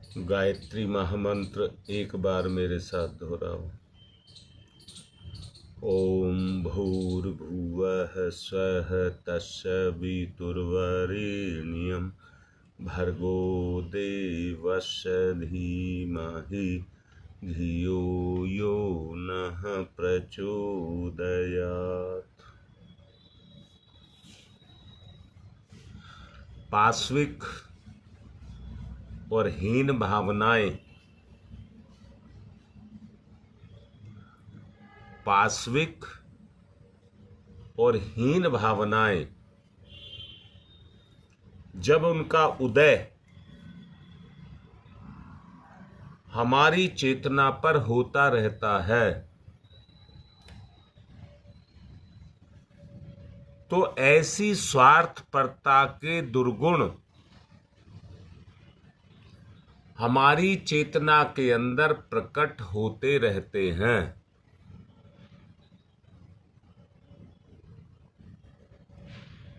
गायत्री महामंत्र एक बार मेरे साथ दोहराओ। ओम भूर्भुवः स्वः तत्सवितुर्वरेण्यं भर्गो देवस्य धीमहि धियो यो नः प्रचोदयात्। पाश्विक और हीन भावनाएं, पाश्विक और हीन भावनाएं जब उनका उदय हमारी चेतना पर होता रहता है तो ऐसी स्वार्थपरता के दुर्गुण हमारी चेतना के अंदर प्रकट होते रहते हैं।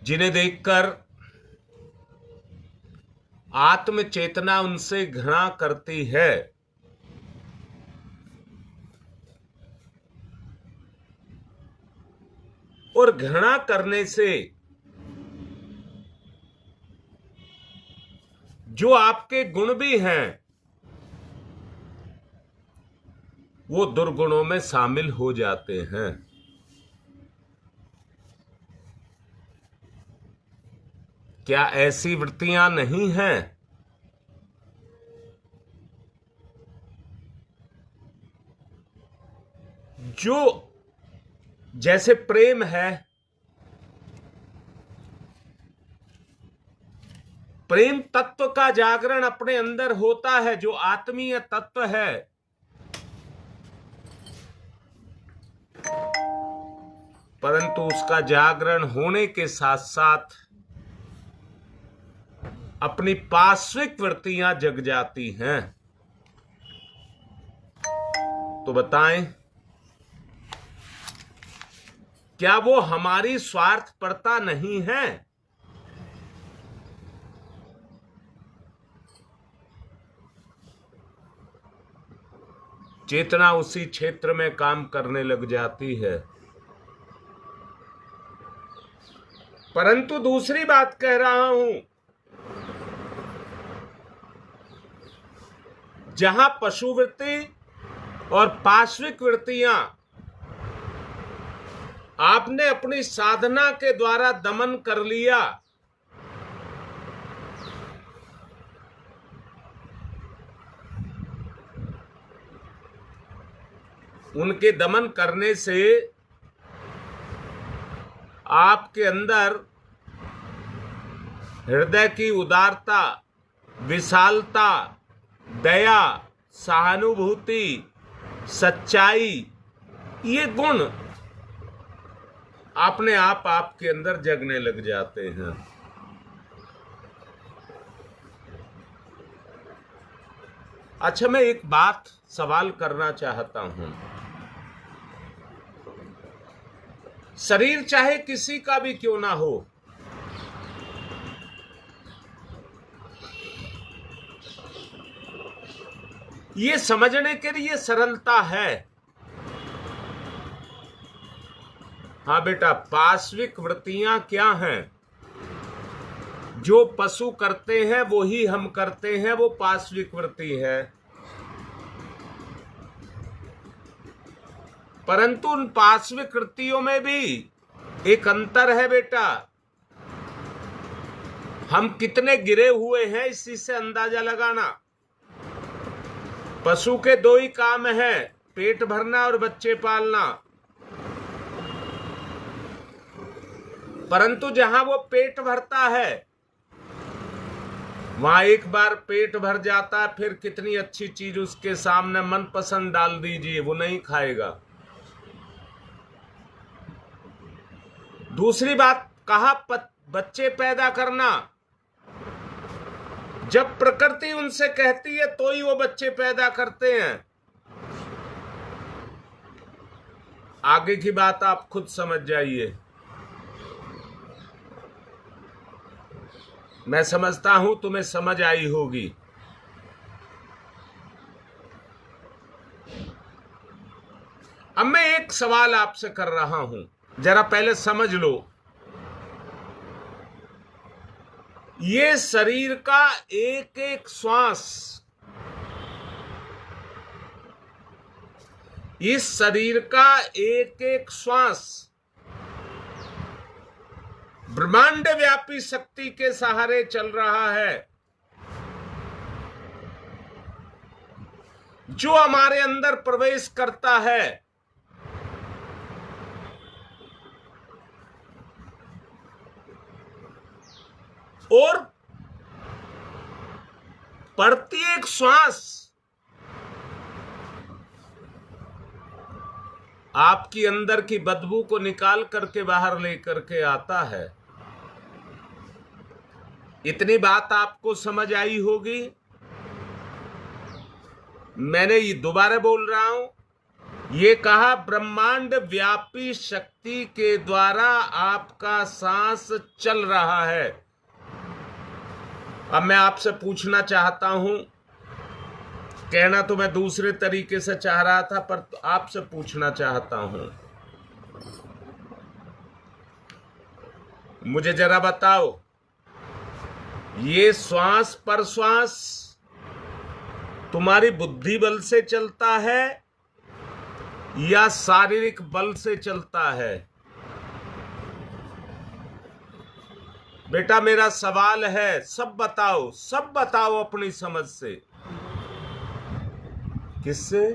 जिन्हें देखकर आत्म चेतना उनसे घृणा करती है और घृणा करने से जो आपके गुण भी हैं वो दुर्गुणों में शामिल हो जाते हैं। क्या ऐसी वृत्तियां नहीं हैं? जो जैसे प्रेम है, प्रेम तत्व का जागरण अपने अंदर होता है, जो आत्मीय तत्व है, परंतु उसका जागरण होने के साथ साथ अपनी पाश्विक वृत्तियां जग जाती हैं। तो बताएं, क्या वो हमारी स्वार्थपरता नहीं है? चेतना उसी क्षेत्र में काम करने लग जाती है। परंतु दूसरी बात कह रहा हूं, जहां पशुवृत्ति और पाश्विक वृत्तियां आपने अपनी साधना के द्वारा दमन कर लिया, उनके दमन करने से आपके अंदर हृदय की उदारता, विशालता, दया, सहानुभूति, सच्चाई, ये गुण अपने आप आपके अंदर जगने लग जाते हैं। अच्छा, मैं एक बात सवाल करना चाहता हूं। शरीर चाहे किसी का भी क्यों ना हो, ये समझने के लिए सरलता है। हाँ बेटा, पाश्विक वृत्तियां क्या हैं? जो पशु करते हैं वो ही हम करते हैं, वो पाश्विक वृत्ति है। परंतु उन पाश्विक वृत्तियों में भी एक अंतर है बेटा। हम कितने गिरे हुए हैं इसी से अंदाजा लगाना। पशु के दो ही काम है, पेट भरना और बच्चे पालना। परंतु जहां वो पेट भरता है वहां एक बार पेट भर जाता है, फिर कितनी अच्छी चीज उसके सामने मनपसंद डाल दीजिए, वो नहीं खाएगा। दूसरी बात कहा, बच्चे पैदा करना। जब प्रकृति उनसे कहती है तो ही वो बच्चे पैदा करते हैं। आगे की बात आप खुद समझ जाइए। मैं समझता हूं तुम्हें समझ आई होगी। अब मैं एक सवाल आपसे कर रहा हूं, जरा पहले समझ लो। ये शरीर का एक एक श्वास, इस शरीर का एक एक श्वास ब्रह्मांड व्यापी शक्ति के सहारे चल रहा है, जो हमारे अंदर प्रवेश करता है और प्रत्येक श्वास आपकी अंदर की बदबू को निकाल करके बाहर लेकर के आता है। इतनी बात आपको समझ आई होगी। मैंने ये दोबारा बोल रहा हूं, ये कहा ब्रह्मांड व्यापी शक्ति के द्वारा आपका सांस चल रहा है। अब मैं आपसे पूछना चाहता हूं, कहना तो मैं दूसरे तरीके से चाह रहा था, पर आपसे पूछना चाहता हूं, मुझे जरा बताओ, ये श्वास पर श्वास तुम्हारी बुद्धि बल से चलता है या शारीरिक बल से चलता है? बेटा मेरा सवाल है, सब बताओ, सब बताओ अपनी समझ से। किससे?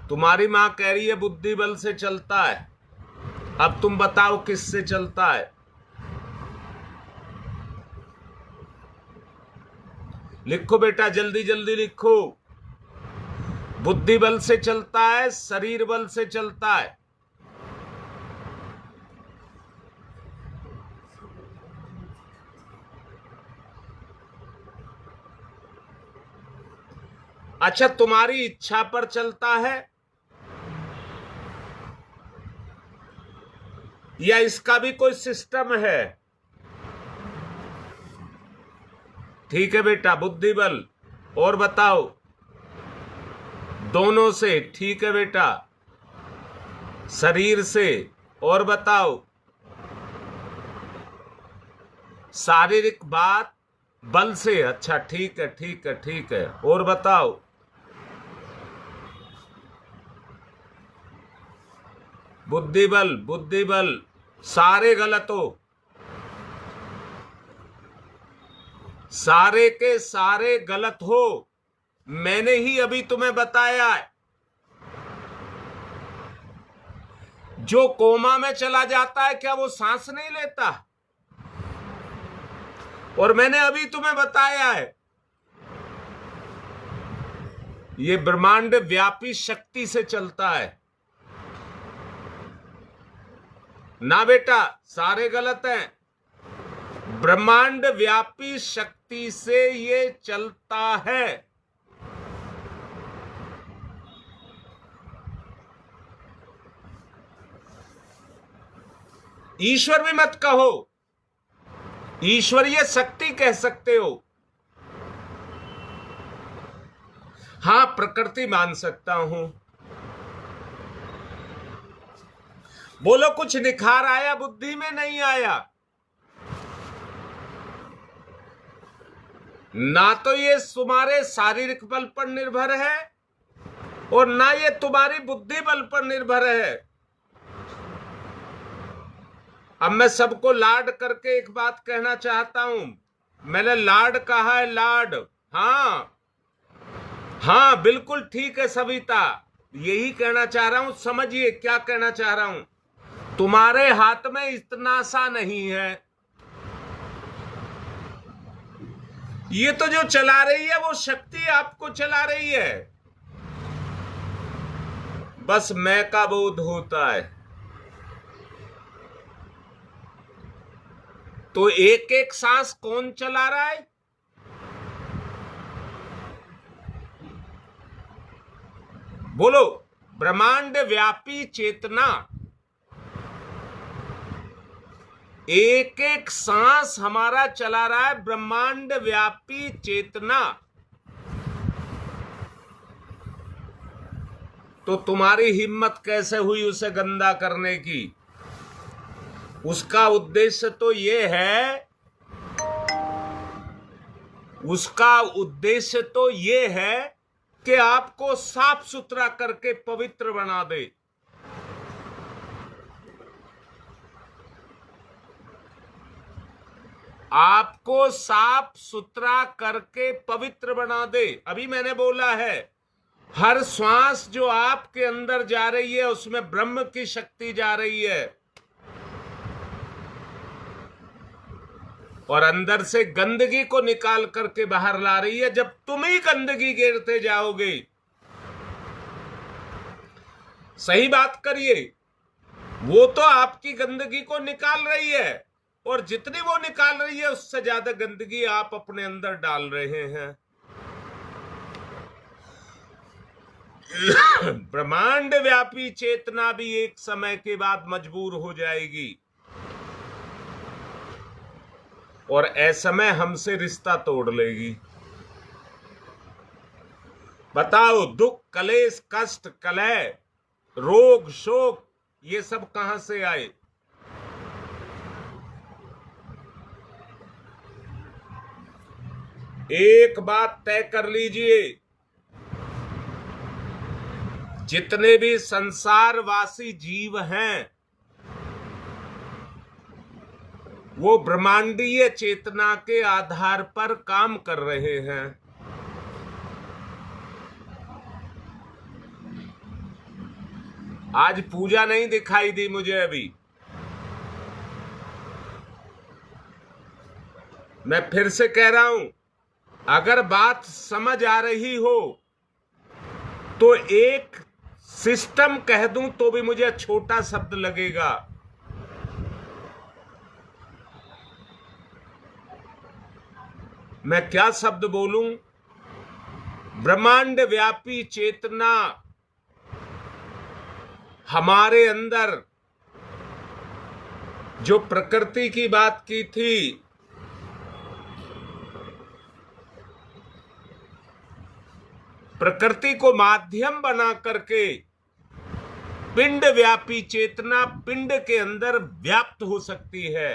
तुम्हारी मां कह रही है बुद्धि बल से चलता है। अब तुम बताओ किससे चलता है? लिखो बेटा, जल्दी जल्दी लिखो। बुद्धि बल से चलता है, शरीर बल से चलता है? अच्छा, तुम्हारी इच्छा पर चलता है या इसका भी कोई सिस्टम है? ठीक है बेटा, बुद्धि बल। और बताओ, दोनों से? ठीक है बेटा, शरीर से। और बताओ, शारीरिक बात बल से। अच्छा, ठीक है ठीक है ठीक है। और बताओ, बुद्धि बल, बुद्धि बल, सारे गलत हो, सारे के सारे गलत हो। मैंने ही अभी तुम्हें बताया है, जो कोमा में चला जाता है क्या वो सांस नहीं लेता? और मैंने अभी तुम्हें बताया है, ये ब्रह्मांड व्यापी शक्ति से चलता है। ना बेटा, सारे गलत हैं। ब्रह्मांड व्यापी शक्ति से ये चलता है। ईश्वर भी मत कहो, ईश्वरीय शक्ति कह सकते हो। हां, प्रकृति मान सकता हूं। बोलो, कुछ निखार आया बुद्धि में? नहीं आया। ना तो ये तुम्हारे शारीरिक बल पर निर्भर है और ना ये तुम्हारी बुद्धि बल पर निर्भर है। अब मैं सबको लाड करके एक बात कहना चाहता हूं। मैंने लाड कहा है, लाड। हाँ हाँ, बिल्कुल ठीक है सविता, यही कहना चाह रहा हूं। समझिए क्या कहना चाह रहा हूं। तुम्हारे हाथ में इतना सा नहीं है। ये तो जो चला रही है वो शक्ति आपको चला रही है। बस मैं का बोध होता है। तो एक एक सांस कौन चला रहा है? बोलो, ब्रह्मांड व्यापी चेतना। एक एक सांस हमारा चला रहा है ब्रह्मांड व्यापी चेतना। तो तुम्हारी हिम्मत कैसे हुई उसे गंदा करने की? उसका उद्देश्य तो ये है, उसका उद्देश्य तो ये है कि आपको साफ सुथरा करके पवित्र बना दे। आपको साफ सुथरा करके पवित्र बना दे। अभी मैंने बोला है, हर श्वास जो आपके अंदर जा रही है उसमें ब्रह्म की शक्ति जा रही है और अंदर से गंदगी को निकाल करके बाहर ला रही है। जब तुम ही गंदगी गिरते जाओगे, सही बात करिए, वो तो आपकी गंदगी को निकाल रही है और जितनी वो निकाल रही है उससे ज्यादा गंदगी आप अपने अंदर डाल रहे हैं। ब्रह्मांड व्यापी चेतना भी एक समय के बाद मजबूर हो जाएगी और असमय हमसे रिश्ता तोड़ लेगी। बताओ, दुख, कलेश, कष्ट, कलह, रोग, शोक, ये सब कहां से आए? एक बात तय कर लीजिए, जितने भी संसारवासी जीव हैं वो ब्रह्मांडीय चेतना के आधार पर काम कर रहे हैं। आज पूजा नहीं दिखाई दी मुझे अभी। मैं फिर से कह रहा हूं, अगर बात समझ आ रही हो तो एक सिस्टम कह दूं तो भी मुझे छोटा शब्द लगेगा। मैं क्या शब्द बोलूं? ब्रह्मांड व्यापी चेतना हमारे अंदर जो प्रकृति की बात की थी, प्रकृति को माध्यम बना करके पिंड व्यापी चेतना पिंड के अंदर व्याप्त हो सकती है।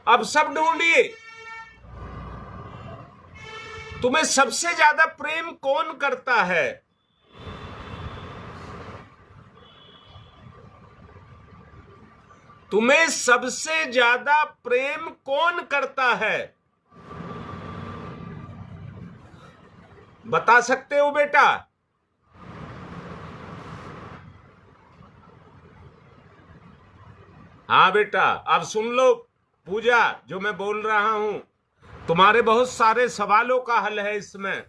अब सब ढूंढिए, तुम्हें सबसे ज्यादा प्रेम कौन करता है? तुम्हें सबसे ज्यादा प्रेम कौन करता है? बता सकते हो बेटा? हाँ बेटा, अब सुन लो पूजा, जो मैं बोल रहा हूं, तुम्हारे बहुत सारे सवालों का हल है इसमें।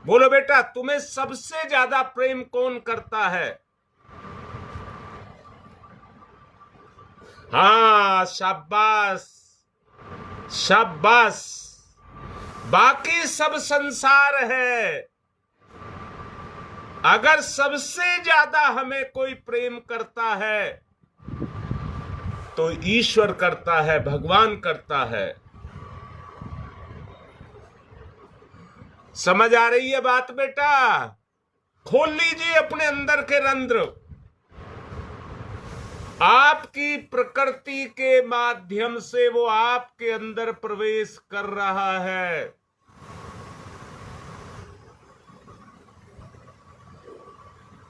बोलो बेटा, तुम्हें सबसे ज्यादा प्रेम कौन करता है? हाँ, शाबाश शाबाश। बाकी सब संसार है। अगर सबसे ज्यादा हमें कोई प्रेम करता है तो ईश्वर करता है, भगवान करता है। समझ आ रही है बात बेटा? खोल लीजिए अपने अंदर के रंध्र। आपकी प्रकृति के माध्यम से वो आपके अंदर प्रवेश कर रहा है।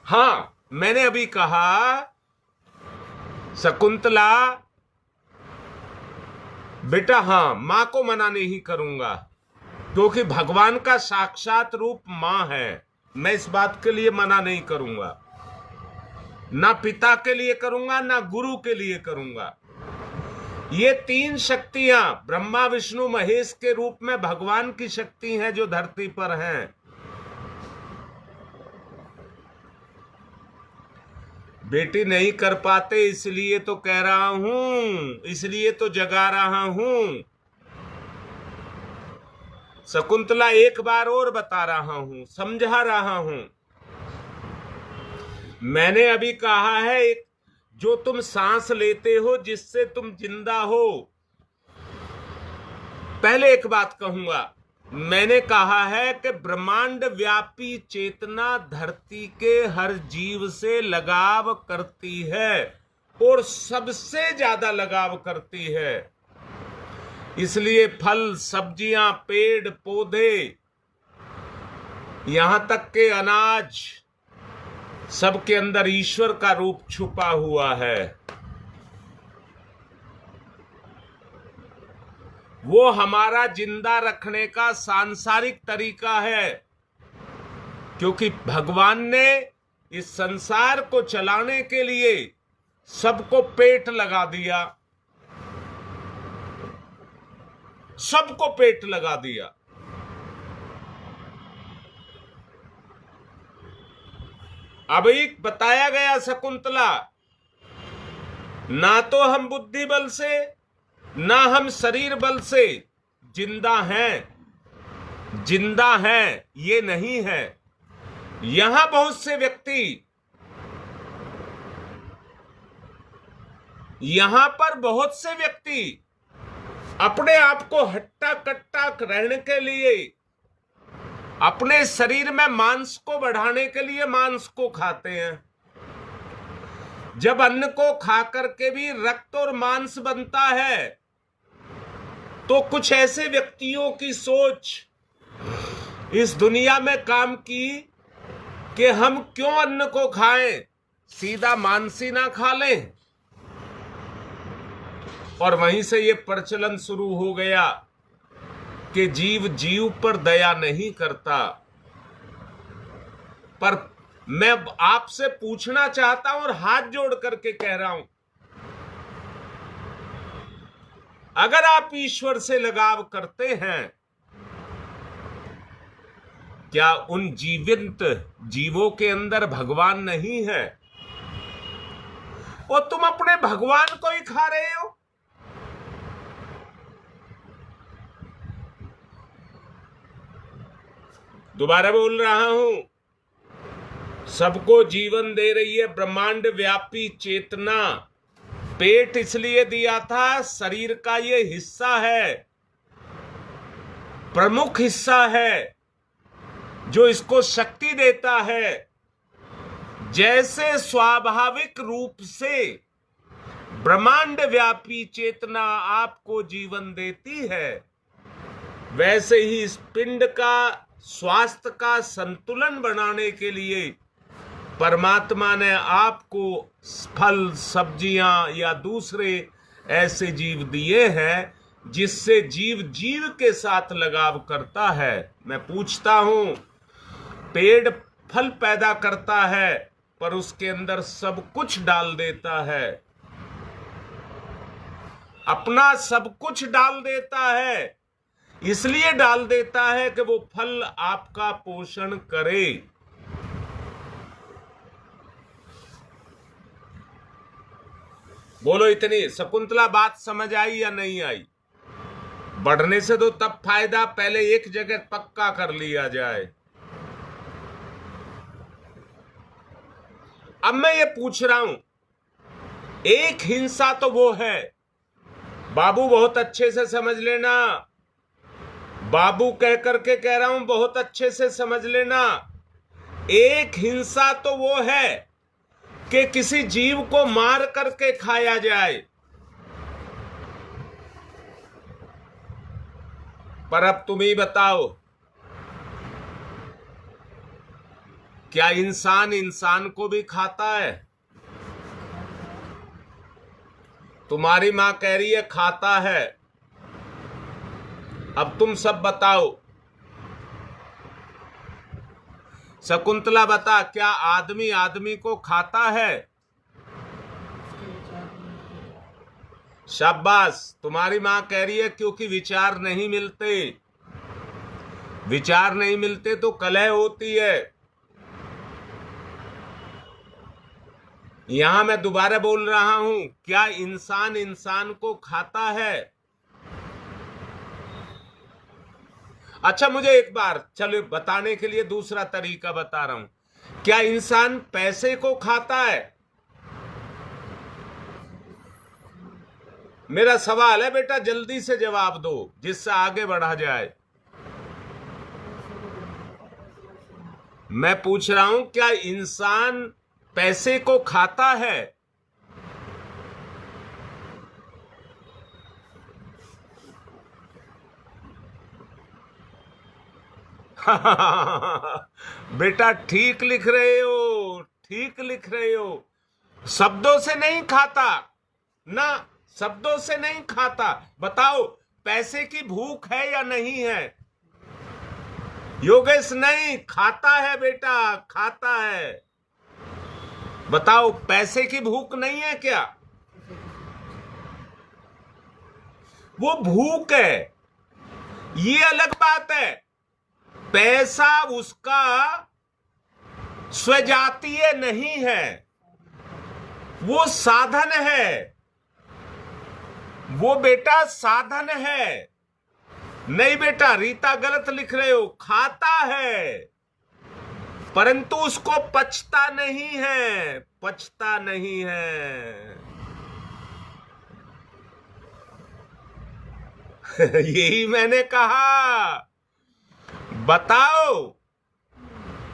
हाँ, मैंने अभी कहा शकुंतला बेटा, हाँ, मां को मना नहीं करूंगा क्योंकि भगवान का साक्षात रूप मां है। मैं इस बात के लिए मना नहीं करूंगा, ना पिता के लिए करूंगा, ना गुरु के लिए करूंगा। ये तीन शक्तियां ब्रह्मा विष्णु महेश के रूप में भगवान की शक्ति हैं जो धरती पर हैं। बेटी नहीं कर पाते इसलिए तो कह रहा हूं, इसलिए तो जगा रहा हूं। शकुंतला, एक बार और बता रहा हूं, समझा रहा हूं। मैंने अभी कहा है, जो तुम सांस लेते हो, जिससे तुम जिंदा हो, पहले एक बात कहूंगा, मैंने कहा है कि ब्रह्मांड व्यापी चेतना धरती के हर जीव से लगाव करती है और सबसे ज्यादा लगाव करती है। इसलिए फल, सब्जियां, पेड़ पौधे, यहां तक के अनाज, सबके अंदर ईश्वर का रूप छुपा हुआ है। वो हमारा जिंदा रखने का सांसारिक तरीका है, क्योंकि भगवान ने इस संसार को चलाने के लिए सबको पेट लगा दिया, सबको पेट लगा दिया। अभी बताया गया शकुंतला, ना तो हम बुद्धि बल से ना हम शरीर बल से जिंदा हैं, जिंदा हैं ये नहीं है। यहां बहुत से व्यक्ति, यहां पर बहुत से व्यक्ति अपने आप को हट्टा कट्टा रहने के लिए, अपने शरीर में मांस को बढ़ाने के लिए मांस को खाते हैं। जब अन्न को खा करके भी रक्त और मांस बनता है, तो कुछ ऐसे व्यक्तियों की सोच इस दुनिया में काम की कि हम क्यों अन्न को खाएं, सीधा मांस ही ना खा लें। और वहीं से ये प्रचलन शुरू हो गया कि जीव जीव पर दया नहीं करता। पर मैं आपसे पूछना चाहता हूं और हाथ जोड़ करके कह रहा हूं, अगर आप ईश्वर से लगाव करते हैं, क्या उन जीवित जीवों के अंदर भगवान नहीं है? और तुम अपने भगवान को ही खा रहे हो। दोबारा बोल रहा हूं, सबको जीवन दे रही है ब्रह्मांड व्यापी चेतना। पेट इसलिए दिया था, शरीर का ये हिस्सा है, प्रमुख हिस्सा है, जो इसको शक्ति देता है। जैसे स्वाभाविक रूप से ब्रह्मांड व्यापी चेतना आपको जीवन देती है, वैसे ही इस पिंड का स्वास्थ्य का संतुलन बनाने के लिए परमात्मा ने आपको फल, सब्जियां या दूसरे ऐसे जीव दिए हैं, जिससे जीव जीव के साथ लगाव करता है। मैं पूछता हूं, पेड़ फल पैदा करता है पर उसके अंदर सब कुछ डाल देता है, अपना सब कुछ डाल देता है। इसलिए डाल देता है कि वो फल आपका पोषण करे। बोलो, इतनी शकुंतला बात समझ आई या नहीं आई? बढ़ने से तो तब फायदा, पहले एक जगह पक्का कर लिया जाए। अब मैं ये पूछ रहा हूं, एक हिंसा तो वो है, बाबू बहुत अच्छे से समझ लेना, बाबू कह करके कह रहा हूं, बहुत अच्छे से समझ लेना। एक हिंसा तो वो है कि किसी जीव को मार करके खाया जाए। पर अब तुम ही बताओ, क्या इंसान इंसान को भी खाता है? तुम्हारी मां कह रही है खाता है। अब तुम सब बताओ, शकुंतला बता, क्या आदमी आदमी को खाता है? शाबाश, तुम्हारी मां कह रही है क्योंकि विचार नहीं मिलते, विचार नहीं मिलते तो कलह होती है। यहां मैं दोबारा बोल रहा हूं, क्या इंसान इंसान को खाता है? अच्छा, मुझे एक बार चलो बताने के लिए दूसरा तरीका बता रहा हूं, क्या इंसान पैसे को खाता है? मेरा सवाल है बेटा, जल्दी से जवाब दो जिससे आगे बढ़ा जाए। मैं पूछ रहा हूं, क्या इंसान पैसे को खाता है? बेटा ठीक लिख रहे हो, ठीक लिख रहे हो। शब्दों से नहीं खाता ना, शब्दों से नहीं खाता। बताओ, पैसे की भूख है या नहीं है? योगेश नहीं, खाता है बेटा, खाता है। बताओ, पैसे की भूख नहीं है क्या? वो भूख है, ये अलग बात है। पैसा उसका स्वजातीय नहीं है, वो साधन है। वो बेटा साधन है। नहीं बेटा, रीता गलत लिख रहे हो। खाता है परंतु उसको पचता नहीं है, पचता नहीं है। यही मैंने कहा। बताओ,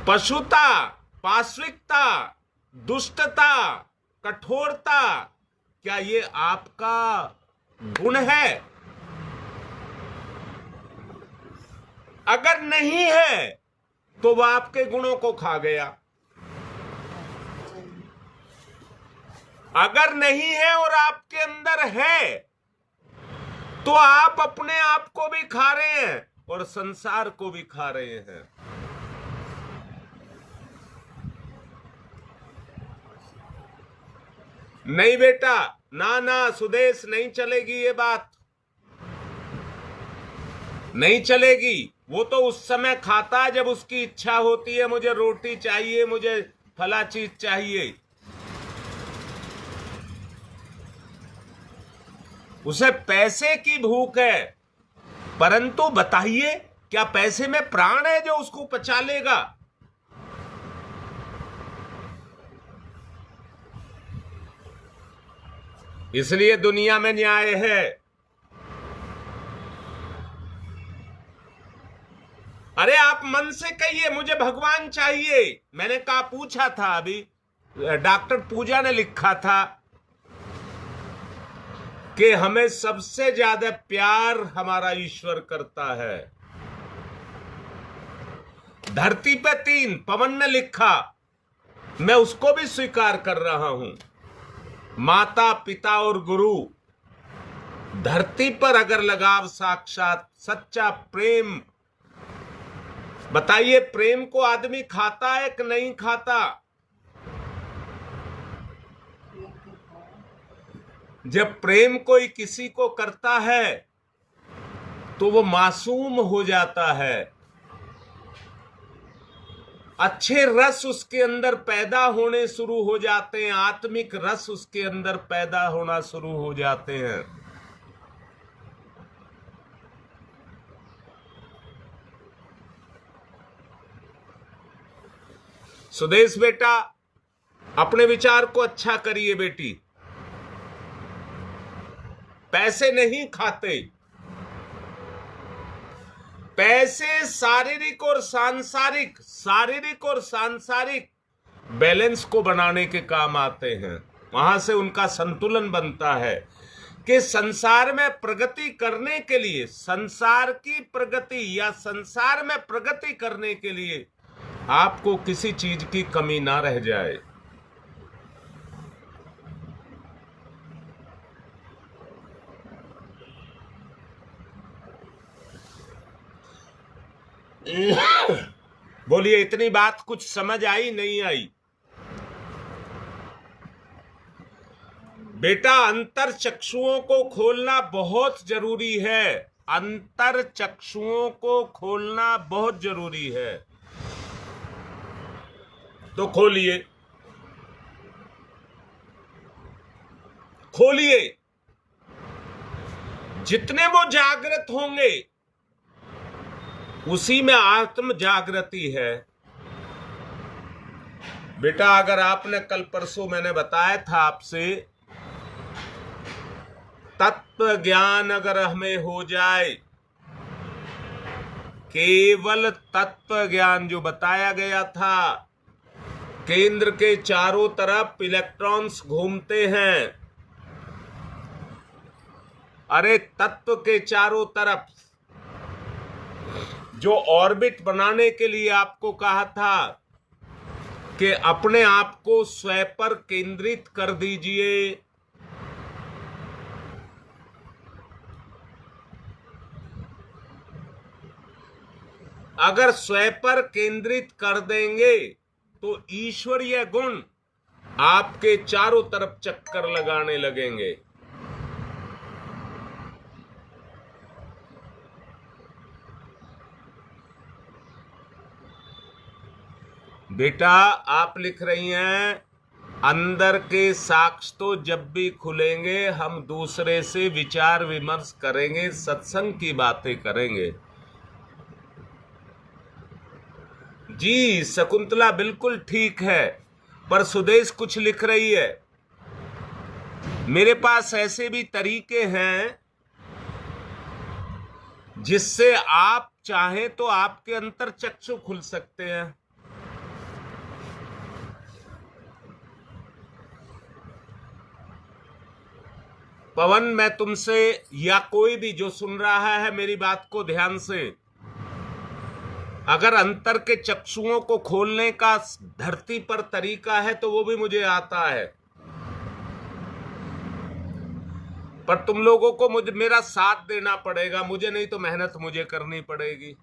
पशुता, पाश्विकता, दुष्टता, कठोरता, क्या ये आपका गुण है? अगर नहीं है तो वह आपके गुणों को खा गया। अगर नहीं है और आपके अंदर है तो आप अपने आप को भी खा रहे हैं और संसार को भी खा रहे हैं। नहीं बेटा, ना ना सुदेश, नहीं चलेगी ये बात, नहीं चलेगी। वो तो उस समय खाता है जब उसकी इच्छा होती है, मुझे रोटी चाहिए, मुझे फला चीज चाहिए। उसे पैसे की भूख है, परंतु बताइए, क्या पैसे में प्राण है जो उसको पचा लेगा? इसलिए दुनिया में न्याय है। अरे आप मन से कहिए मुझे भगवान चाहिए। मैंने कहा, पूछा था अभी, डॉक्टर पूजा ने लिखा था कि हमें सबसे ज्यादा प्यार हमारा ईश्वर करता है। धरती पे 3, पवन ने लिखा, मैं उसको भी स्वीकार कर रहा हूं, माता, पिता और गुरु। धरती पर अगर लगाव साक्षात सच्चा प्रेम, बताइए, प्रेम को आदमी खाता है कि नहीं खाता? जब प्रेम कोई किसी को करता है तो वो मासूम हो जाता है। अच्छे रस उसके अंदर पैदा होने शुरू हो जाते हैं, आत्मिक रस उसके अंदर पैदा होना शुरू हो जाते हैं। सुदेश बेटा, अपने विचार को अच्छा करिए बेटी। पैसे नहीं खाते। पैसे शारीरिक और सांसारिक बैलेंस को बनाने के काम आते हैं। वहां से उनका संतुलन बनता है कि संसार में प्रगति करने के लिए, संसार की प्रगति या संसार में प्रगति करने के लिए आपको किसी चीज की कमी ना रह जाए। बोलिए, इतनी बात कुछ समझ आई नहीं आई? बेटा, अंतर चक्षुओं को खोलना बहुत जरूरी है। अंतर चक्षुओं को खोलना बहुत जरूरी है। तो खोलिए, खोलिए। जितने वो जागृत होंगे उसी में आत्म जागृति है। बेटा, अगर आपने कल परसों मैंने बताया था आपसे तत्व ज्ञान अगर हमें हो जाए, केवल तत्व ज्ञान जो बताया गया था, केंद्र के चारों तरफ इलेक्ट्रॉन्स घूमते हैं, अरे तत्व के चारों तरफ जो ऑर्बिट बनाने के लिए आपको कहा था कि अपने आप को स्वयं पर केंद्रित कर दीजिए, अगर स्वयं पर केंद्रित कर देंगे तो ईश्वरीय गुण आपके चारों तरफ चक्कर लगाने लगेंगे। बेटा आप लिख रही हैं, अंदर के साक्ष तो जब भी खुलेंगे हम दूसरे से विचार विमर्श करेंगे, सत्संग की बातें करेंगे। जी शकुंतला बिल्कुल ठीक है, पर सुदेश कुछ लिख रही है, मेरे पास ऐसे भी तरीके हैं जिससे आप चाहे तो आपके अंतर चक्षु खुल सकते हैं। पवन मैं तुमसे या कोई भी जो सुन रहा है मेरी बात को ध्यान से, अगर अंतर के चक्षुओं को खोलने का धरती पर तरीका है तो वो भी मुझे आता है, पर तुम लोगों को मेरा साथ देना पड़ेगा, मुझे नहीं तो मेहनत मुझे करनी पड़ेगी।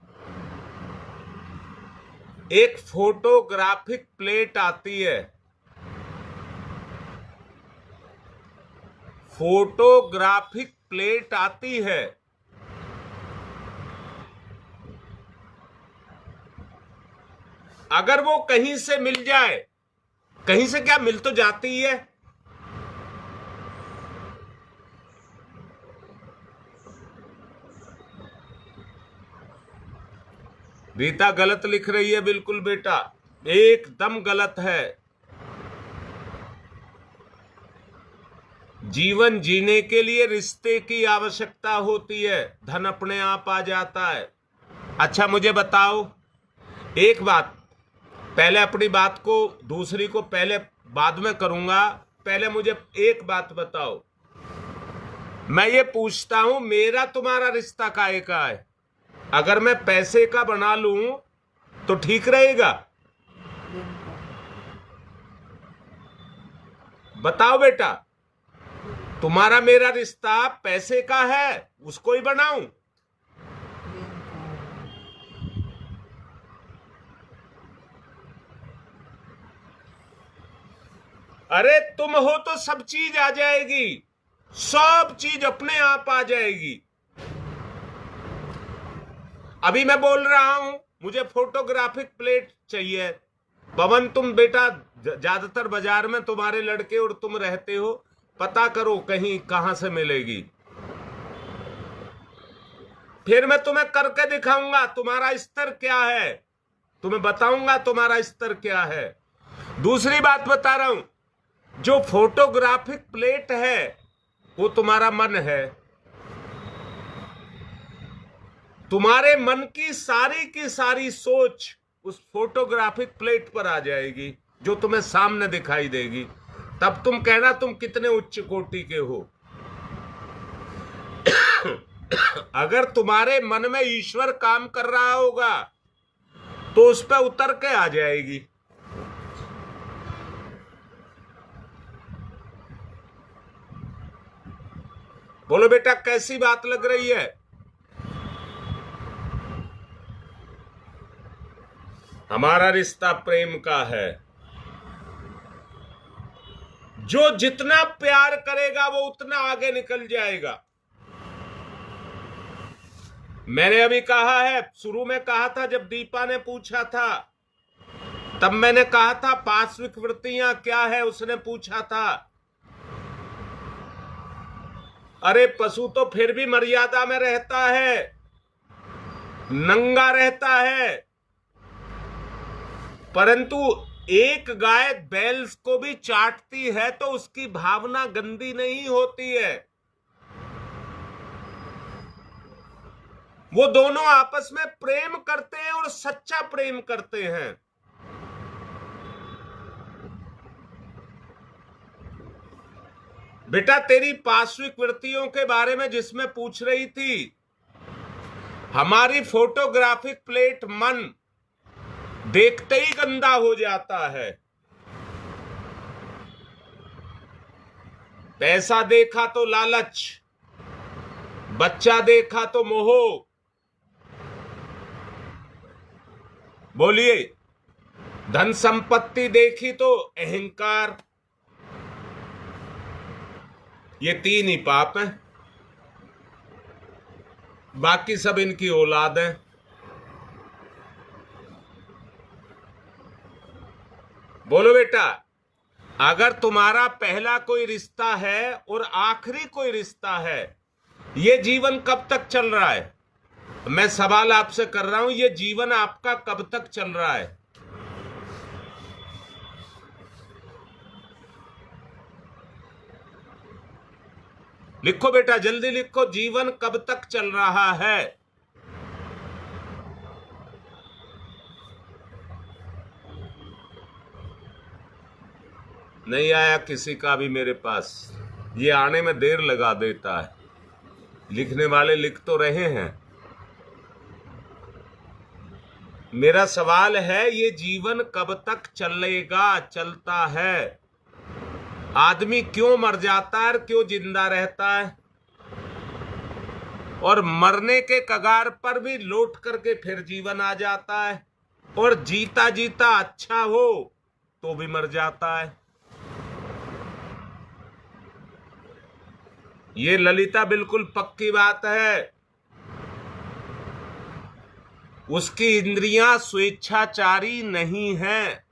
एक फोटोग्राफिक प्लेट आती है, फोटोग्राफिक प्लेट आती है, अगर वो कहीं से मिल जाए, कहीं से क्या मिल तो जाती ही है, रीता गलत लिख रही है, बिल्कुल बेटा एकदम गलत है। जीवन जीने के लिए रिश्ते की आवश्यकता होती है, धन अपने आप आ जाता है। अच्छा मुझे बताओ एक बात, पहले अपनी बात को दूसरी को पहले बाद में करूंगा, पहले मुझे एक बात बताओ, मैं ये पूछता हूं मेरा तुम्हारा रिश्ता काहे का है? अगर मैं पैसे का बना लूं तो ठीक रहेगा? बताओ बेटा, तुम्हारा मेरा रिश्ता पैसे का है, उसको ही बनाऊं? अरे तुम हो तो सब चीज आ जाएगी, सब चीज अपने आप आ जाएगी। अभी मैं बोल रहा हूं मुझे फोटोग्राफिक प्लेट चाहिए, पवन तुम बेटा ज्यादातर बाजार में तुम्हारे लड़के और तुम रहते हो, पता करो कहीं कहां से मिलेगी, फिर मैं तुम्हें करके दिखाऊंगा तुम्हारा स्तर क्या है, तुम्हें बताऊंगा तुम्हारा स्तर क्या है। दूसरी बात बता रहा हूं, जो फोटोग्राफिक प्लेट है वो तुम्हारा मन है, तुम्हारे मन की सारी सोच उस फोटोग्राफिक प्लेट पर आ जाएगी जो तुम्हें सामने दिखाई देगी, तब तुम कहना तुम कितने उच्च कोटि के हो। अगर तुम्हारे मन में ईश्वर काम कर रहा होगा तो उस पर उतर के आ जाएगी। बोलो बेटा कैसी बात लग रही है? हमारा रिश्ता प्रेम का है, जो जितना प्यार करेगा वो उतना आगे निकल जाएगा। मैंने अभी कहा है, शुरू में कहा था जब दीपा ने पूछा था तब मैंने कहा था पार्श्विक वृत्तियां क्या है, उसने पूछा था। अरे पशु तो फिर भी मर्यादा में रहता है, नंगा रहता है, परंतु एक गाय बैल को भी चाटती है तो उसकी भावना गंदी नहीं होती है। वो दोनों आपस में प्रेम करते हैं और सच्चा प्रेम करते हैं। बेटा तेरी पार्श्विक वृत्तियों के बारे में जिसमें पूछ रही थी, हमारी फोटोग्राफिक प्लेट मन देखते ही गंदा हो जाता है। पैसा देखा तो लालच, बच्चा देखा तो मोह, बोलिए, धन संपत्ति देखी तो अहंकार। ये तीन ही पाप हैं, बाकी सब इनकी औलाद है। बोलो बेटा, अगर तुम्हारा पहला कोई रिश्ता है और आखिरी कोई रिश्ता है, ये जीवन कब तक चल रहा है? मैं सवाल आपसे कर रहा हूं, ये जीवन आपका कब तक चल रहा है? लिखो बेटा, जल्दी लिखो, जीवन कब तक चल रहा है? नहीं आया किसी का भी मेरे पास, ये आने में देर लगा देता है। लिखने वाले लिख तो रहे हैं। मेरा सवाल है, ये जीवन कब तक चलेगा, चलता है? आदमी क्यों मर जाता है और क्यों जिंदा रहता है? और मरने के कगार पर भी लौट करके फिर जीवन आ जाता है, और जीता जीता अच्छा हो तो भी मर जाता है। ये ललिता बिल्कुल पक्की बात है। उसकी इंद्रियां स्वेच्छाचारी नहीं है।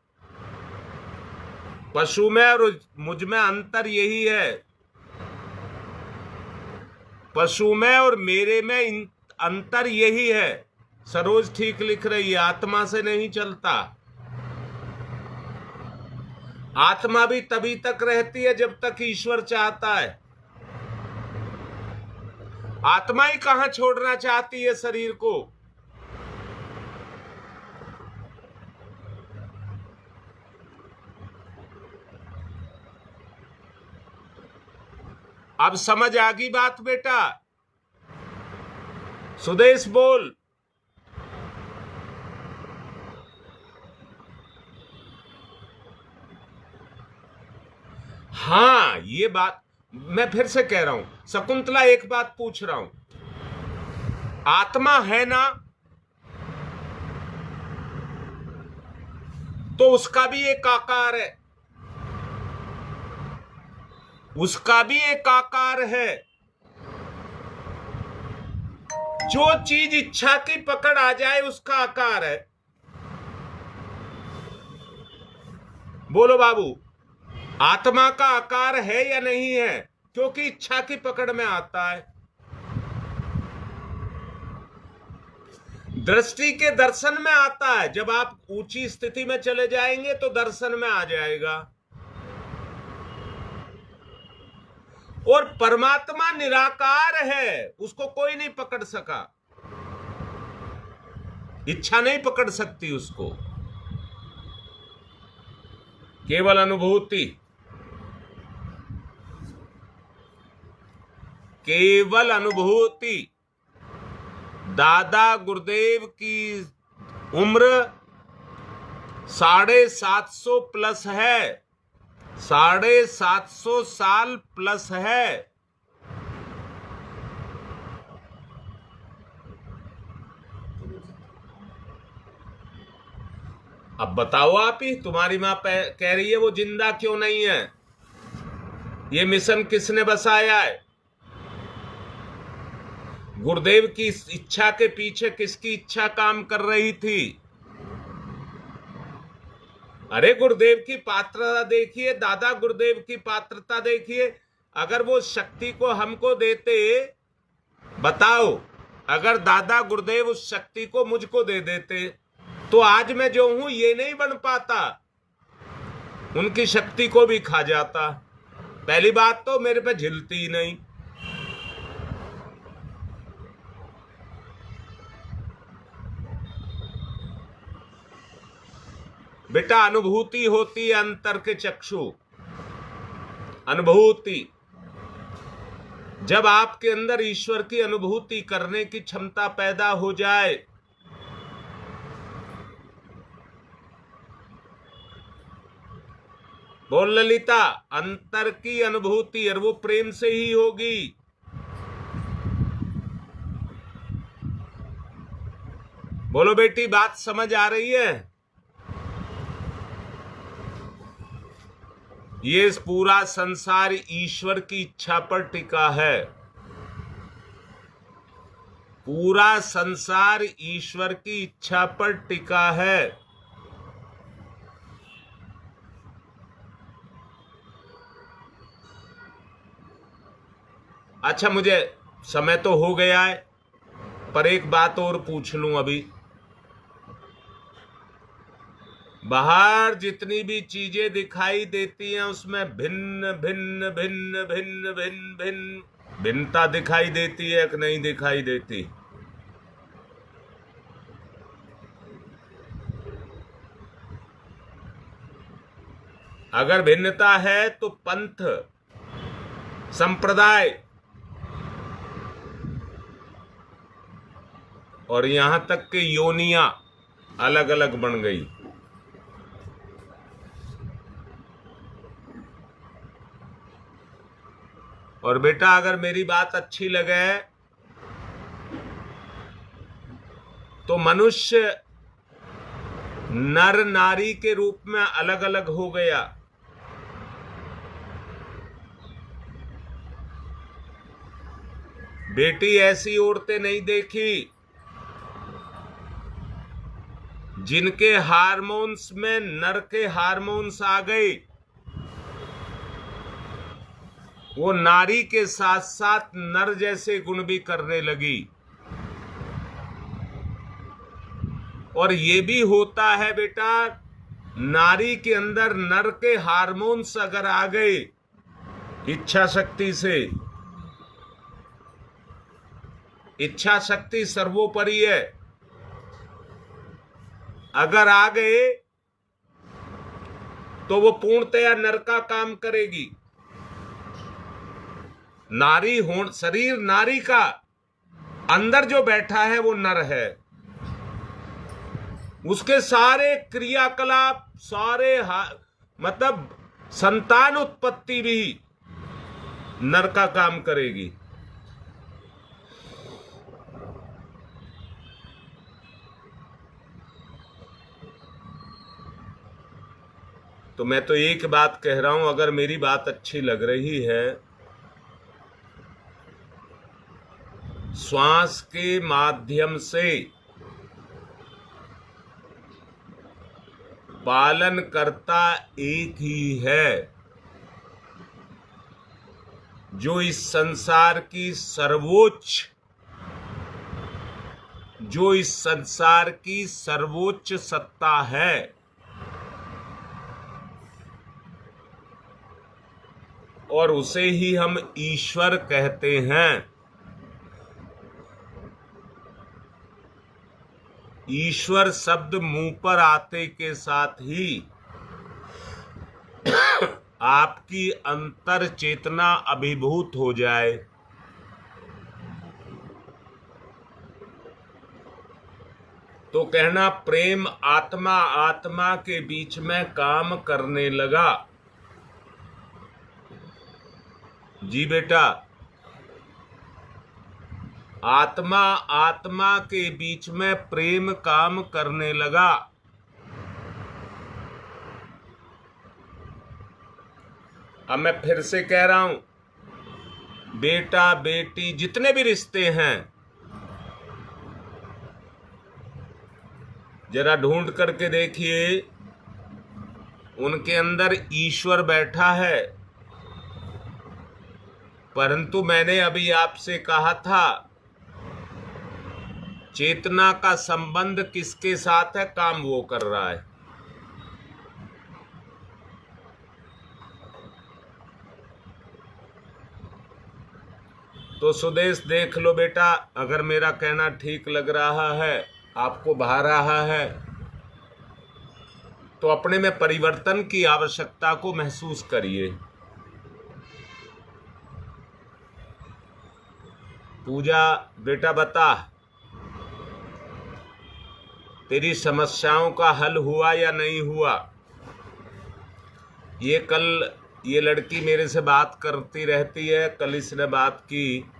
पशु में और मुझ में अंतर यही है। पशु में और मेरे में अंतर यही है। सरोज ठीक लिख रही है, आत्मा से नहीं चलता। आत्मा भी तभी तक रहती है जब तक ईश्वर चाहता है। आत्मा ही कहां छोड़ना चाहती है शरीर को? अब समझ आ गई बात बेटा? सुदेश बोल। हाँ, ये बात मैं फिर से कह रहा हूं। शकुंतला, एक बात पूछ रहा हूं, आत्मा है ना, तो उसका भी एक आकार है, उसका भी एक आकार है। जो चीज इच्छा की पकड़ आ जाए उसका आकार है। बोलो बाबू, आत्मा का आकार है या नहीं है? क्योंकि इच्छा की पकड़ में आता है। दृष्टि के दर्शन में आता है। जब आप ऊंची स्थिति में चले जाएंगे तो दर्शन में आ जाएगा। और परमात्मा निराकार है, उसको कोई नहीं पकड़ सका। इच्छा नहीं पकड़ सकती उसको, केवल अनुभूति, केवल अनुभूति। दादा गुरुदेव की उम्र 750 प्लस है, 750 साल प्लस है। अब बताओ आप ही, तुम्हारी मां कह रही है वो जिंदा क्यों नहीं है? ये मिशन किसने बसाया है? गुरुदेव की इच्छा के पीछे किसकी इच्छा काम कर रही थी? अरे गुरुदेव की पात्रता देखिए, दादा गुरुदेव की पात्रता देखिए। अगर वो शक्ति को हमको देते, बताओ, अगर दादा गुरुदेव उस शक्ति को मुझको दे देते तो आज मैं जो हूं ये नहीं बन पाता, उनकी शक्ति को भी खा जाता। पहली बात तो मेरे पे झिलती ही नहीं। बेटा अनुभूति होती है अंतर के चक्षु, अनुभूति। जब आपके अंदर ईश्वर की अनुभूति करने की क्षमता पैदा हो जाए, बोल ललिता, अंतर की अनुभूति, और वो प्रेम से ही होगी। बोलो बेटी, बात समझ आ रही है? ये पूरा संसार ईश्वर की इच्छा पर टिका है। पूरा संसार ईश्वर की इच्छा पर टिका है। अच्छा, मुझे समय तो हो गया है, पर एक बात और पूछ लूं अभी। बाहर जितनी भी चीजें दिखाई देती हैं उसमें भिन्न भिन्न भिन्न भिन्न भिन्न भिन्न भिन्नता दिखाई देती है कि नहीं दिखाई देती? अगर भिन्नता है तो पंथ, संप्रदाय और यहां तक कि योनियां अलग अलग बन गई। और बेटा, अगर मेरी बात अच्छी लगे तो मनुष्य नर नारी के रूप में अलग अलग हो गया। बेटी, ऐसी औरतें नहीं देखी जिनके हार्मोन्स में नर के हार्मोन्स आ गए। वो नारी के साथ साथ नर जैसे गुण भी करने लगी। और ये भी होता है बेटा, नारी के अंदर नर के हार्मोन्स अगर आ गए इच्छा शक्ति से, इच्छा शक्ति सर्वोपरि है, अगर आ गए तो वो पूर्णतया नर का काम करेगी। नारी हो, शरीर नारी का, अंदर जो बैठा है वो नर है। उसके सारे क्रियाकलाप, सारे मतलब संतान उत्पत्ति भी नर का काम करेगी। तो मैं तो एक बात कह रहा हूं, अगर मेरी बात अच्छी लग रही है, श्वास के माध्यम से पालन करता एक ही है, जो इस संसार की सर्वोच्च सत्ता है। और उसे ही हम ईश्वर कहते हैं। ईश्वर शब्द मुंह पर आते के साथ ही आपकी अंतर चेतना अभिभूत हो जाए, तो कहना प्रेम आत्मा आत्मा के बीच में काम करने लगा। जी बेटा, आत्मा आत्मा के बीच में प्रेम काम करने लगा। अब मैं फिर से कह रहा हूं, बेटा बेटी जितने भी रिश्ते हैं, जरा ढूंढ करके देखिए, उनके अंदर ईश्वर बैठा है। परंतु मैंने अभी आपसे कहा था, चेतना का संबंध किसके साथ है? काम वो कर रहा है। तो सुदेश देख लो बेटा, अगर मेरा कहना ठीक लग रहा है, आपको भा रहा है, तो अपने में परिवर्तन की आवश्यकता को महसूस करिए। पूजा बेटा बता, तेरी समस्याओं का हल हुआ या नहीं हुआ? ये कल ये लड़की मेरे से बात करती रहती है, कल इसने बात की।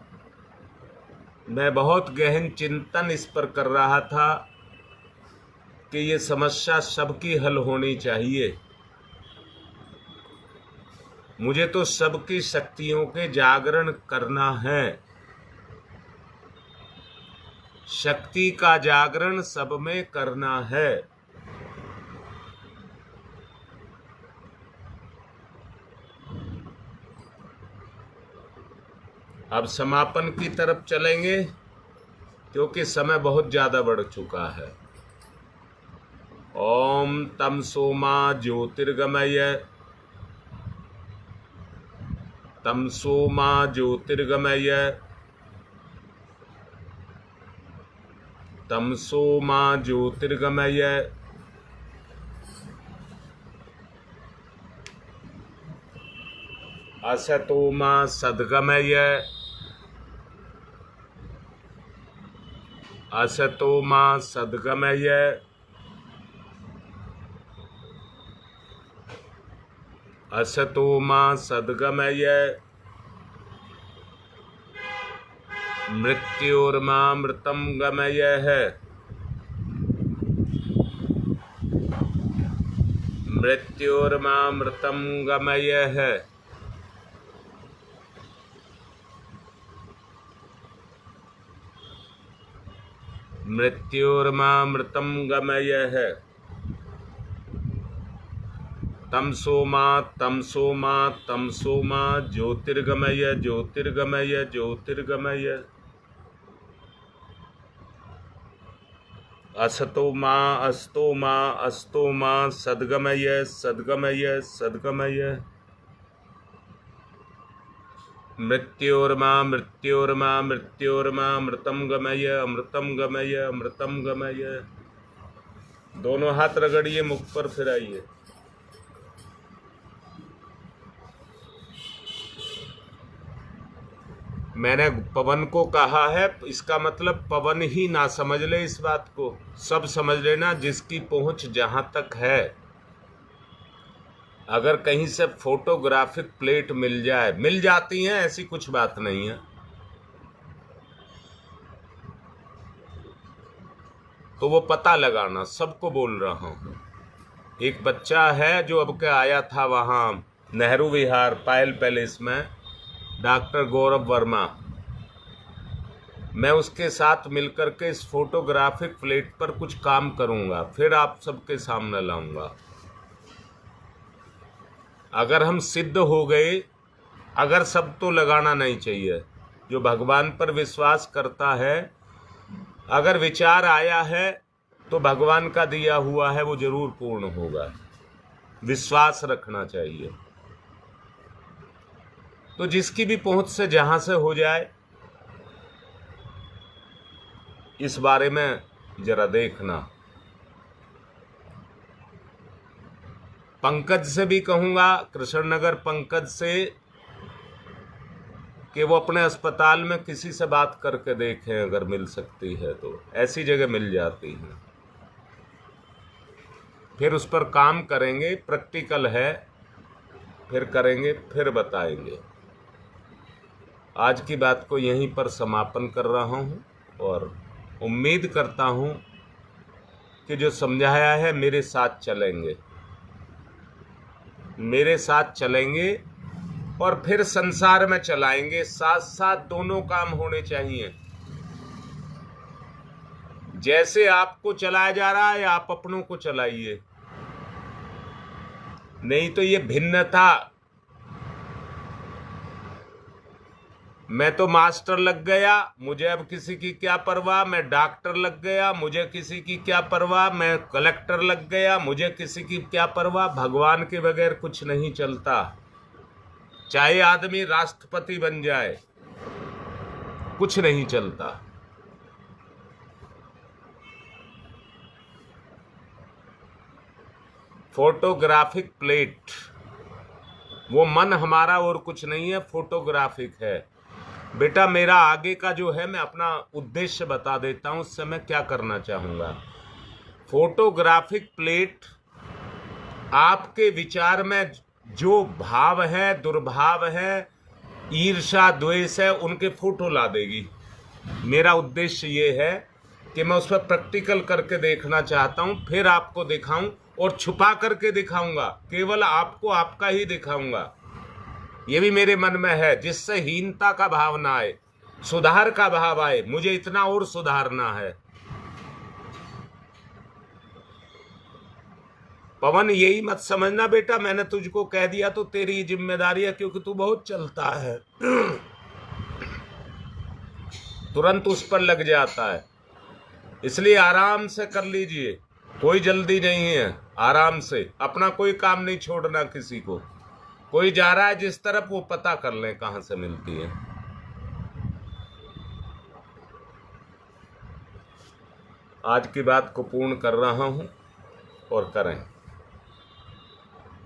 मैं बहुत गहन चिंतन इस पर कर रहा था कि ये समस्या सबकी हल होनी चाहिए। मुझे तो सबकी शक्तियों के जागरण करना है। शक्ति का जागरण सब में करना है। अब समापन की तरफ चलेंगे क्योंकि समय बहुत ज्यादा बढ़ चुका है। ओम तम सोमा ज्योतिर्गमय, तम सोमा ज्योतिर्गमय, तम सोमा ज्योतिर्गमय, असतो मा सद्गमय, असतो मा सद्गमय, असतो मा सद्गमय, मृत्योर्मामृतं गमय है, मृत्योर्मामृतं गमय है, मृत्योर्मामृतं गमय है। तमसोमा तमसोमा तमसोमा ज्योतिर्गमय ज्योतिर्गमय ज्योतिर्गमय, असतो मा अस्तो मा अस्तो मा सद्गमय सद्गमय सद्गमय, मृत्योर्मा मृत्योर्मा मृत्योर्मा अमृतं गमय अमृतं गमय अमृतं गमय। दोनों हाथ रगड़िए, मुख पर फिराइए। मैंने पवन को कहा है, इसका मतलब पवन ही ना समझ ले इस बात को, सब समझ लेना जिसकी पहुंच जहां तक है। अगर कहीं से फोटोग्राफिक प्लेट मिल जाए, मिल जाती हैं, ऐसी कुछ बात नहीं है, तो वो पता लगाना। सबको बोल रहा हूं। एक बच्चा है जो अब के आया था वहां नेहरू विहार पायल पैलेस में, डॉक्टर गौरव वर्मा। मैं उसके साथ मिलकर के इस फोटोग्राफिक प्लेट पर कुछ काम करूंगा, फिर आप सबके सामने लाऊंगा। अगर हम सिद्ध हो गए, अगर सब तो लगाना नहीं चाहिए, जो भगवान पर विश्वास करता है, अगर विचार आया है तो भगवान का दिया हुआ है, वो जरूर पूर्ण होगा। विश्वास रखना चाहिए। तो जिसकी भी पहुंच से जहां से हो जाए, इस बारे में जरा देखना। पंकज से भी कहूंगा, कृष्णनगर पंकज से, कि वो अपने अस्पताल में किसी से बात करके देखें, अगर मिल सकती है तो। ऐसी जगह मिल जाती है, फिर उस पर काम करेंगे। प्रैक्टिकल है, फिर करेंगे, फिर बताएंगे। आज की बात को यहीं पर समापन कर रहा हूं और उम्मीद करता हूं कि जो समझाया है मेरे साथ चलेंगे, मेरे साथ चलेंगे और फिर संसार में चलाएंगे। साथ साथ दोनों काम होने चाहिए। जैसे आपको चलाया जा रहा है, आप अपनों को चलाइए। नहीं तो ये भिन्नता, मैं तो मास्टर लग गया, मुझे अब किसी की क्या परवाह, मैं डॉक्टर लग गया, मुझे किसी की क्या परवाह, मैं कलेक्टर लग गया, मुझे किसी की क्या परवाह। भगवान के बगैर कुछ नहीं चलता। चाहे आदमी राष्ट्रपति बन जाए, कुछ नहीं चलता। फोटोग्राफिक प्लेट, वो मन हमारा और कुछ नहीं है, फोटोग्राफिक है। बेटा मेरा आगे का जो है, मैं अपना उद्देश्य बता देता हूं, उससे मैं क्या करना चाहूंगा। फोटोग्राफिक प्लेट आपके विचार में जो भाव है, दुर्भाव है, ईर्ष्या द्वेष है, उनके फोटो ला देगी। मेरा उद्देश्य ये है कि मैं उस पर प्रैक्टिकल करके देखना चाहता हूं, फिर आपको दिखाऊं और छुपा करके दिखाऊंगा, केवल आपको आपका ही दिखाऊंगा। ये भी मेरे मन में है, जिससे हीनता का भाव ना आए, सुधार का भाव आए। मुझे इतना और सुधारना है। पवन यही मत समझना बेटा, मैंने तुझको कह दिया तो तेरी जिम्मेदारी है, क्योंकि तू बहुत चलता है, तुरंत उस पर लग जाता है। इसलिए आराम से कर लीजिए, कोई जल्दी नहीं है। आराम से, अपना कोई काम नहीं छोड़ना किसी को। कोई जा रहा है जिस तरफ, वो पता कर लें कहां से मिलती है। आज की बात को पूर्ण कर रहा हूं, और करें।